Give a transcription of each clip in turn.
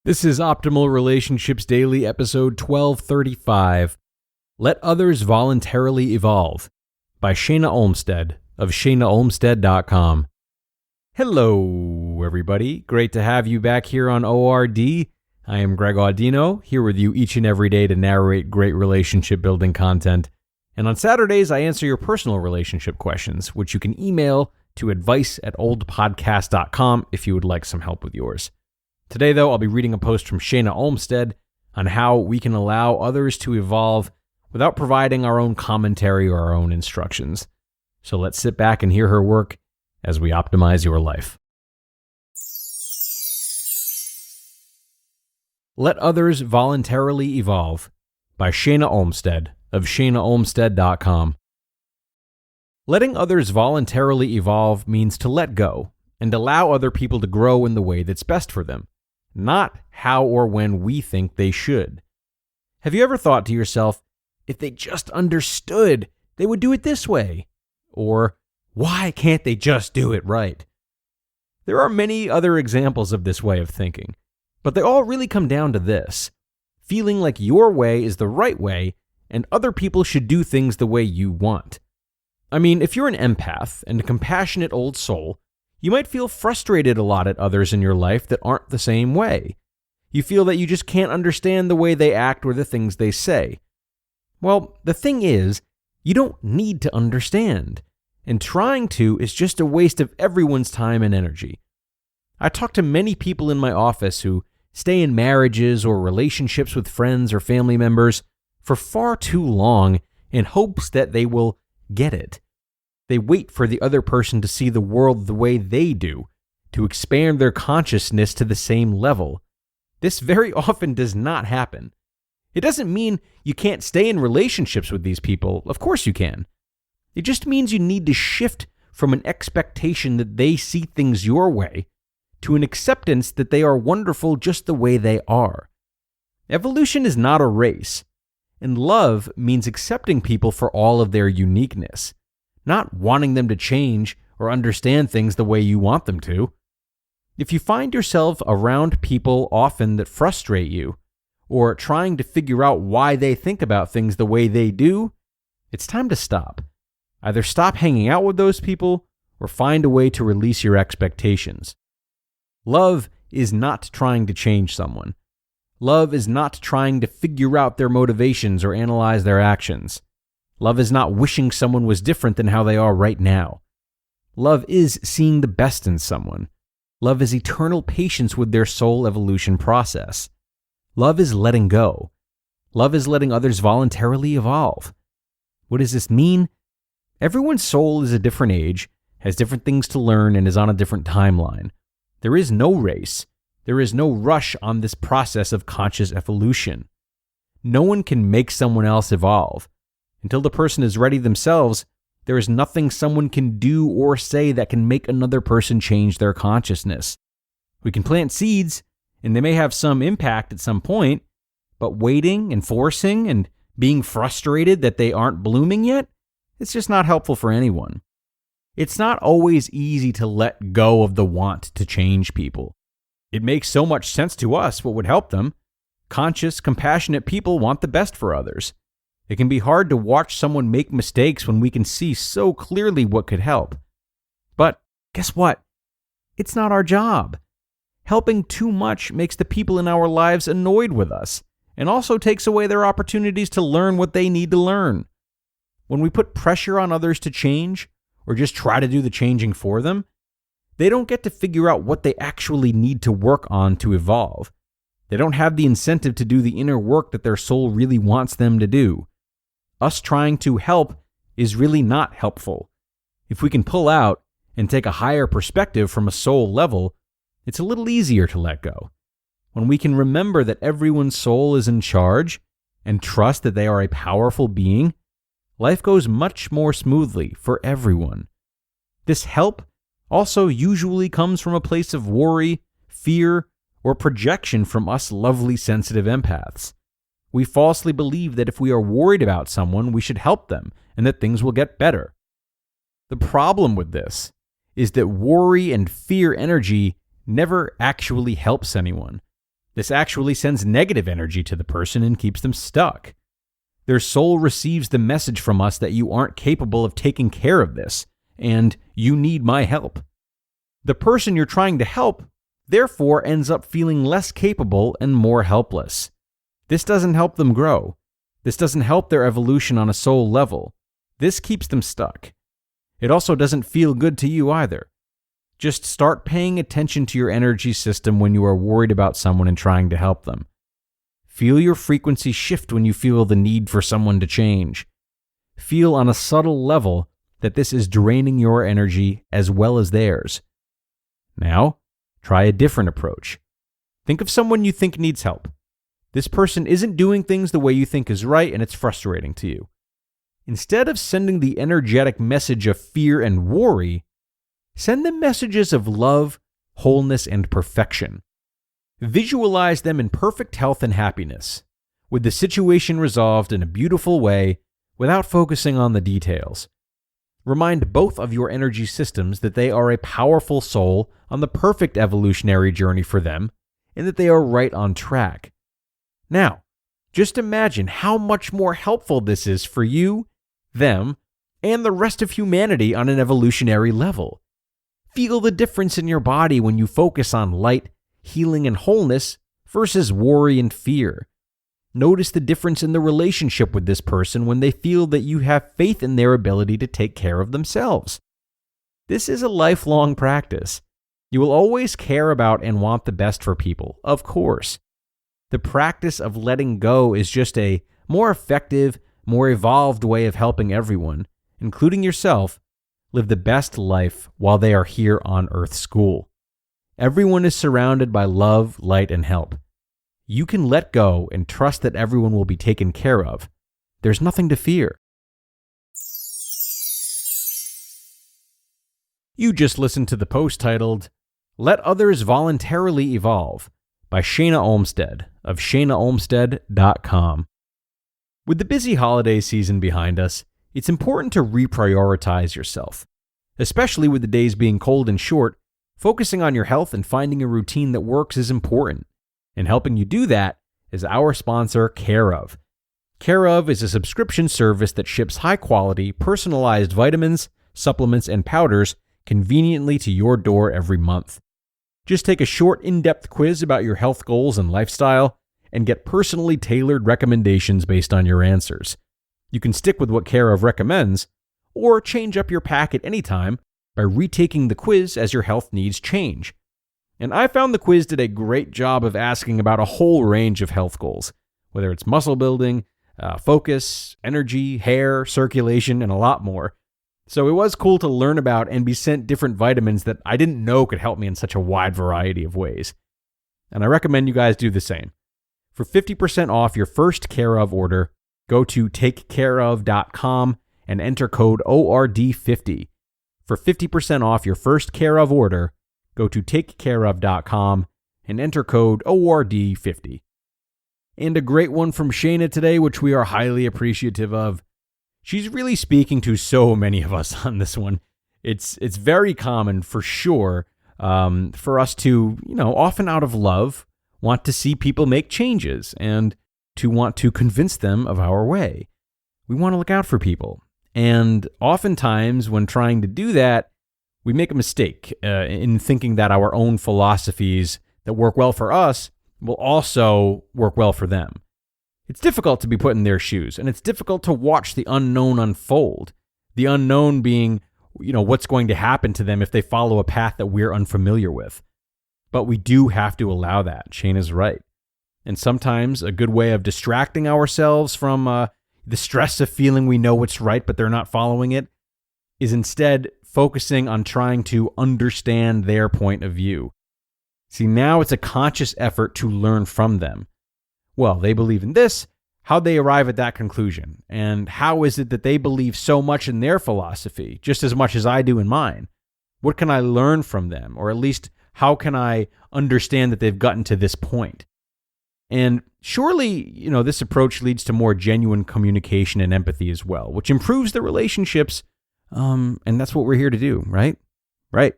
This is Optimal Relationships Daily, episode 1235. Let Others Voluntarily Evolve by Shana Olmstead of shanaolmstead.com. Hello, everybody. Great to have you back here on ORD. I am Greg Audino, here with you each and every day to narrate great relationship building content. And on Saturdays, I answer your personal relationship questions, which you can email to advice@oldpodcast.com if you would like some help with yours. Today, though, I'll be reading a post from Shana Olmstead on how we can allow others to evolve without providing our own commentary or our own instructions. So let's sit back and hear her work as we optimize your life. Let Others Voluntarily Evolve by Shana Olmstead of shanaolmstead.com. Letting others voluntarily evolve means to let go and allow other people to grow in the way that's best for them, not how or when we think they should. Have you ever thought to yourself, if they just understood, they would do it this way? Or, why can't they just do it right? There are many other examples of this way of thinking, but they all really come down to this: feeling like your way is the right way and other people should do things the way you want. I mean, if you're an empath and a compassionate old soul, you might feel frustrated a lot at others in your life that aren't the same way. You feel that you just can't understand the way they act or the things they say. Well, the thing is, you don't need to understand, and trying to is just a waste of everyone's time and energy. I talk to many people in my office who stay in marriages or relationships with friends or family members for far too long in hopes that they will get it. They wait for the other person to see the world the way they do, to expand their consciousness to the same level. This very often does not happen. It doesn't mean you can't stay in relationships with these people. Of course you can. It just means you need to shift from an expectation that they see things your way to an acceptance that they are wonderful just the way they are. Evolution is not a race, and love means accepting people for all of their uniqueness, not wanting them to change or understand things the way you want them to. If you find yourself around people often that frustrate you, or trying to figure out why they think about things the way they do, it's time to stop. Either stop hanging out with those people, or find a way to release your expectations. Love is not trying to change someone. Love is not trying to figure out their motivations or analyze their actions. Love is not wishing someone was different than how they are right now. Love is seeing the best in someone. Love is eternal patience with their soul evolution process. Love is letting go. Love is letting others voluntarily evolve. What does this mean? Everyone's soul is a different age, has different things to learn, and is on a different timeline. There is no race. There is no rush on this process of conscious evolution. No one can make someone else evolve. Until the person is ready themselves, there is nothing someone can do or say that can make another person change their consciousness. We can plant seeds, and they may have some impact at some point, but waiting and forcing and being frustrated that they aren't blooming yet, it's just not helpful for anyone. It's not always easy to let go of the want to change people. It makes so much sense to us what would help them. Conscious, compassionate people want the best for others. It can be hard to watch someone make mistakes when we can see so clearly what could help. But guess what? It's not our job. Helping too much makes the people in our lives annoyed with us and also takes away their opportunities to learn what they need to learn. When we put pressure on others to change or just try to do the changing for them, they don't get to figure out what they actually need to work on to evolve. They don't have the incentive to do the inner work that their soul really wants them to do. Us trying to help is really not helpful. If we can pull out and take a higher perspective from a soul level, it's a little easier to let go. When we can remember that everyone's soul is in charge and trust that they are a powerful being, life goes much more smoothly for everyone. This help also usually comes from a place of worry, fear, or projection from us lovely sensitive empaths. We falsely believe that if we are worried about someone, we should help them and that things will get better. The problem with this is that worry and fear energy never actually helps anyone. This actually sends negative energy to the person and keeps them stuck. Their soul receives the message from us that you aren't capable of taking care of this, and you need my help. The person you're trying to help, therefore, ends up feeling less capable and more helpless. This doesn't help them grow. This doesn't help their evolution on a soul level. This keeps them stuck. It also doesn't feel good to you either. Just start paying attention to your energy system when you are worried about someone and trying to help them. Feel your frequency shift when you feel the need for someone to change. Feel on a subtle level that this is draining your energy as well as theirs. Now, try a different approach. Think of someone you think needs help. This person isn't doing things the way you think is right, and it's frustrating to you. Instead of sending the energetic message of fear and worry, send them messages of love, wholeness, and perfection. Visualize them in perfect health and happiness, with the situation resolved in a beautiful way without focusing on the details. Remind both of your energy systems that they are a powerful soul on the perfect evolutionary journey for them, and that they are right on track. Now, just imagine how much more helpful this is for you, them, and the rest of humanity on an evolutionary level. Feel the difference in your body when you focus on light, healing, and wholeness versus worry and fear. Notice the difference in the relationship with this person when they feel that you have faith in their ability to take care of themselves. This is a lifelong practice. You will always care about and want the best for people, of course. The practice of letting go is just a more effective, more evolved way of helping everyone, including yourself, live the best life while they are here on Earth School. Everyone is surrounded by love, light, and help. You can let go and trust that everyone will be taken care of. There's nothing to fear. You just listened to the post titled, Let Others Voluntarily Evolve by Shana Olmstead of shanaolmstead.com. With the busy holiday season behind us, it's important to reprioritize yourself. Especially with the days being cold and short, focusing on your health and finding a routine that works is important. And helping you do that is our sponsor, Care Of. Care Of is a subscription service that ships high-quality, personalized vitamins, supplements, and powders conveniently to your door every month. Just take a short, in-depth quiz about your health goals and lifestyle, and get personally tailored recommendations based on your answers. You can stick with what Care Of recommends, or change up your pack at any time by retaking the quiz as your health needs change. And I found the quiz did a great job of asking about a whole range of health goals, whether it's muscle building, focus, energy, hair, circulation, and a lot more. So it was cool to learn about and be sent different vitamins that I didn't know could help me in such a wide variety of ways. And I recommend you guys do the same. For 50% off your first Care Of order, go to takecareof.com and enter code ORD50. For 50% off your first Care Of order, go to takecareof.com and enter code ORD50. And a great one from Shana today, which we are highly appreciative of. She's really speaking to so many of us on this one. It's very common for sure for us to, often out of love, want to see people make changes and to want to convince them of our way. We want to look out for people. And oftentimes when trying to do that, we make a mistake in thinking that our own philosophies that work well for us will also work well for them. It's difficult to be put in their shoes, and it's difficult to watch the unknown unfold. The unknown being, what's going to happen to them if they follow a path that we're unfamiliar with. But we do have to allow that. Shana's right. And sometimes a good way of distracting ourselves from the stress of feeling we know what's right, but they're not following it, is instead focusing on trying to understand their point of view. See, now it's a conscious effort to learn from them. Well, they believe in this. How'd they arrive at that conclusion? And how is it that they believe so much in their philosophy, just as much as I do in mine? What can I learn from them? Or at least, how can I understand that they've gotten to this point? And surely, this approach leads to more genuine communication and empathy as well, which improves the relationships. And that's what we're here to do, right? Right.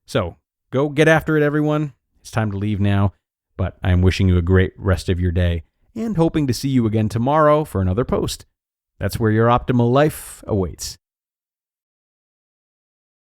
So go get after it, everyone. It's time to leave now. But I am wishing you a great rest of your day and hoping to see you again tomorrow for another post. That's where your optimal life awaits.